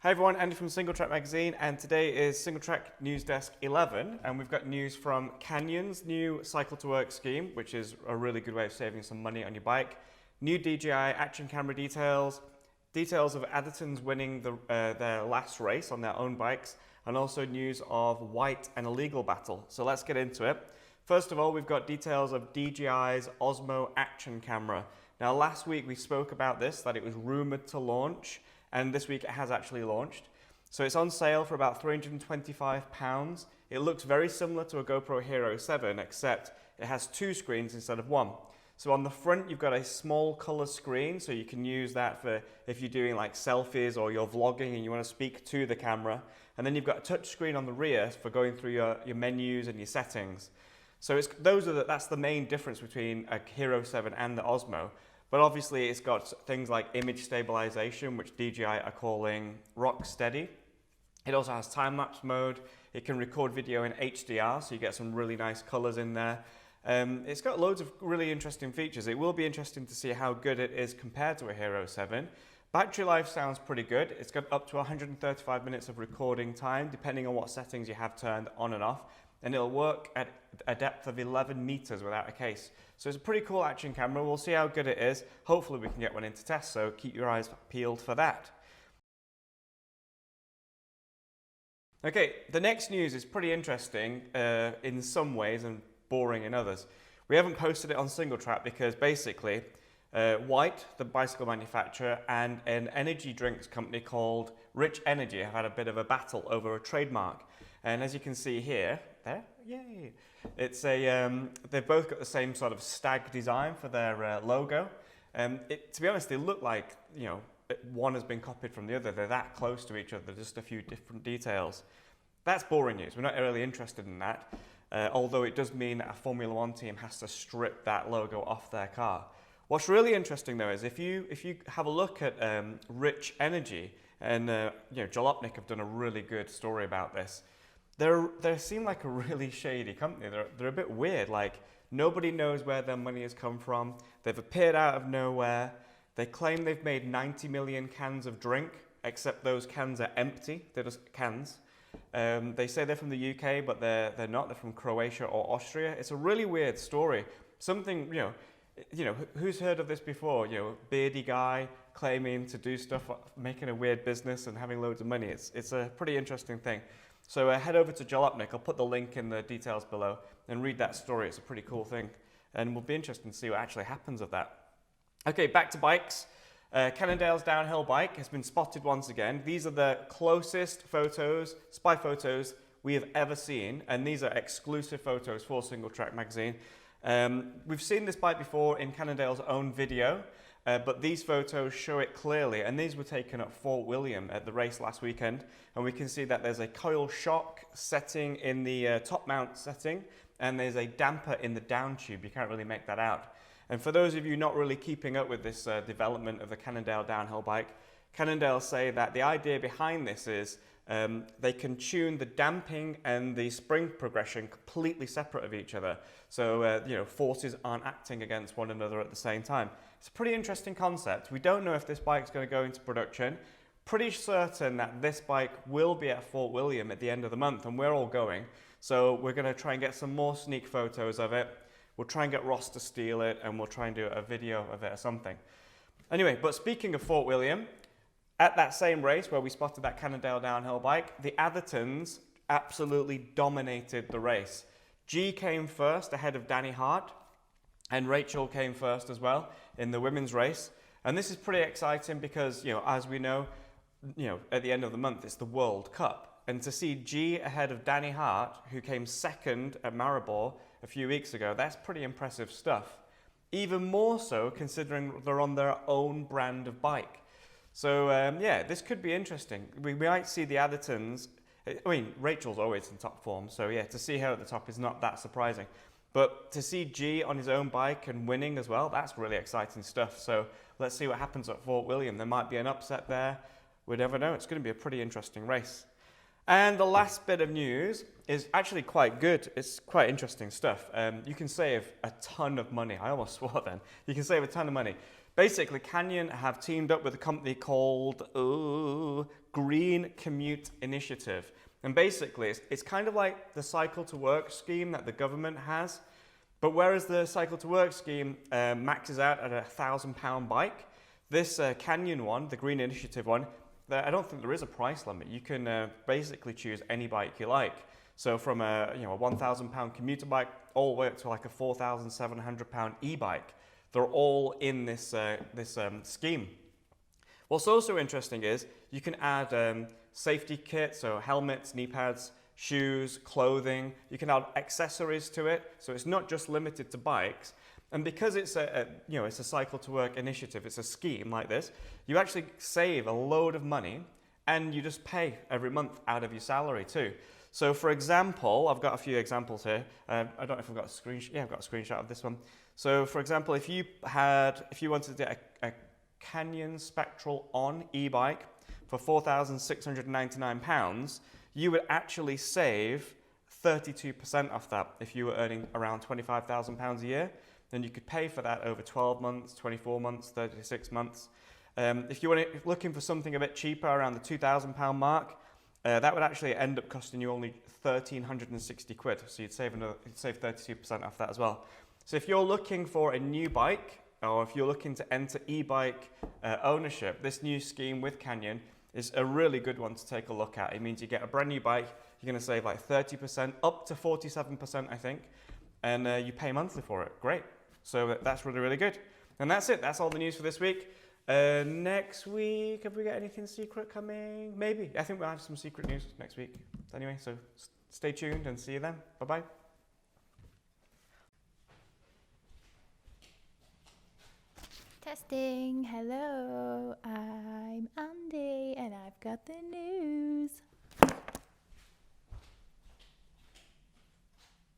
Hi everyone, Andy from Singletrack magazine, and today is Singletrack Newsdesk 11, and we've got news from Canyon's new Cycle to Work scheme, which is a really good way of saving some money on your bike. New DJI action camera details, details of Adderton's winning their last race on their own bikes, and also news of Whyte and a legal battle. So let's get into it. First of all, we've got details of DJI's Osmo action camera. Now last week we spoke about this, that it was rumored to launch, and this week it has actually launched. So it's on sale for about £325. It looks very similar to a GoPro Hero 7, except it has two screens instead of one. So on the front, you've got a small color screen, so you can use that for if you're doing like selfies or you're vlogging and you want to speak to the camera. And then you've got a touch screen on the rear for going through your menus and your settings. So that's the main difference between a Hero 7 and the Osmo. But obviously it's got things like image stabilization, which DJI are calling rock steady. It also has time-lapse mode. It can record video in HDR, so you get some really nice colors in there. It's got loads of really interesting features. It will be interesting to see how good it is compared to a Hero 7. Battery life sounds pretty good. It's got up to 135 minutes of recording time, depending on what settings you have turned on and off. And it'll work at a depth of 11 meters without a case. So it's a pretty cool action camera. We'll see how good it is. Hopefully we can get one into test, so keep your eyes peeled for that. Okay, the next news is pretty interesting in some ways and boring in others. We haven't posted it on Singletrack because basically Whyte, the bicycle manufacturer, and an energy drinks company called Rich Energy have had a bit of a battle over a trademark. And as you can see here, yay! It's they've both got the same sort of stag design for their logo. To be honest, they look like, one has been copied from the other. They're that close to each other, just a few different details. That's boring news. We're not really interested in that. Although it does mean that a Formula One team has to strip that logo off their car. What's really interesting though is if you have a look at Rich Energy, and Jalopnik have done a really good story about this. They seem like a really shady company. They're a bit weird. Like nobody knows where their money has come from. They've appeared out of nowhere. They claim they've made 90 million cans of drink, except those cans are empty. They're just cans. They say they're from the UK, but they're not. They're from Croatia or Austria. It's a really weird story. Something, who's heard of this before? Beardy guy claiming to do stuff, making a weird business and having loads of money. It's a pretty interesting thing. So head over to Jalopnik. I'll put the link in the details below and read that story. It's a pretty cool thing. And we'll be interested to see what actually happens of that. Okay, back to bikes. Cannondale's downhill bike has been spotted once again. These are the closest photos, spy photos we have ever seen. And these are exclusive photos for Singletrack magazine. We've seen this bike before in Cannondale's own video. But these photos show it clearly, and these were taken at Fort William at the race last weekend, and we can see that there's a coil shock setting in the top mount setting, and there's a damper in the down tube. You can't really make that out. And for those of you not really keeping up with this development of the Cannondale downhill bike, Cannondale say that the idea behind this is they can tune the damping and the spring progression completely separate of each other. So, forces aren't acting against one another at the same time. It's a pretty interesting concept. We don't know if this bike's going to go into production. Pretty certain that this bike will be at Fort William at the end of the month, and we're all going. So we're going to try and get some more sneak photos of it. We'll try and get Ross to steal it, and we'll try and do a video of it or something. Anyway, but speaking of Fort William, at that same race where we spotted that Cannondale downhill bike, the Addertons absolutely dominated the race. G came first ahead of Danny Hart, and Rachel came first as well in the women's race. And this is pretty exciting because, as we know, at the end of the month, it's the World Cup. And to see G ahead of Danny Hart, who came second at Maribor a few weeks ago, that's pretty impressive stuff. Even more so considering they're on their own brand of bike. So, this could be interesting. We might see the Addertons. I mean, Rachel's always in top form, so to see her at the top is not that surprising. But to see G on his own bike and winning as well, that's really exciting stuff. So let's see what happens at Fort William. There might be an upset there. We never know. It's going to be a pretty interesting race. And the last bit of news is actually quite good. It's quite interesting stuff. You can save a ton of money. I almost swore then. You can save a ton of money. Basically, Canyon have teamed up with a company called Green Commute Initiative. And basically, it's kind of like the Cycle to Work scheme that the government has. But whereas the Cycle to Work scheme maxes out at £1,000 bike, this Canyon one, the Green Initiative one, I don't think there is a price limit. You can basically choose any bike you like. So from a £1,000 commuter bike all the way up to like a £4,700 e-bike, they're all in this scheme. What's also interesting is you can add safety kits, so helmets, knee pads, shoes, clothing. You can add accessories to it, so it's not just limited to bikes. And because it's it's a Cycle to Work initiative, it's a scheme like this, you actually save a load of money, and you just pay every month out of your salary too. So for example, I've got a few examples here. I don't know if I've got a screenshot. Yeah, I've got a screenshot of this one. So for example, if you wanted to get a Canyon Spectral On e-bike for £4,699, you would actually save 32% off that if you were earning around £25,000 a year. Then you could pay for that over 12 months, 24 months, 36 months. If you're looking for something a bit cheaper, around the £2,000 mark, that would actually end up costing you only 1,360 quid. So you'd save 32% off that as well. So if you're looking for a new bike, or if you're looking to enter e-bike ownership, this new scheme with Canyon is a really good one to take a look at. It means you get a brand new bike, you're going to save like 30%, up to 47%, I think, and you pay monthly for it. Great. So that's really, really good. And that's it. That's all the news for this week. Next week, have we got anything secret coming? Maybe. I think we'll have some secret news next week. Anyway, so stay tuned and see you then. Bye-bye. Testing. Hello, I'm Andy and I've got the news.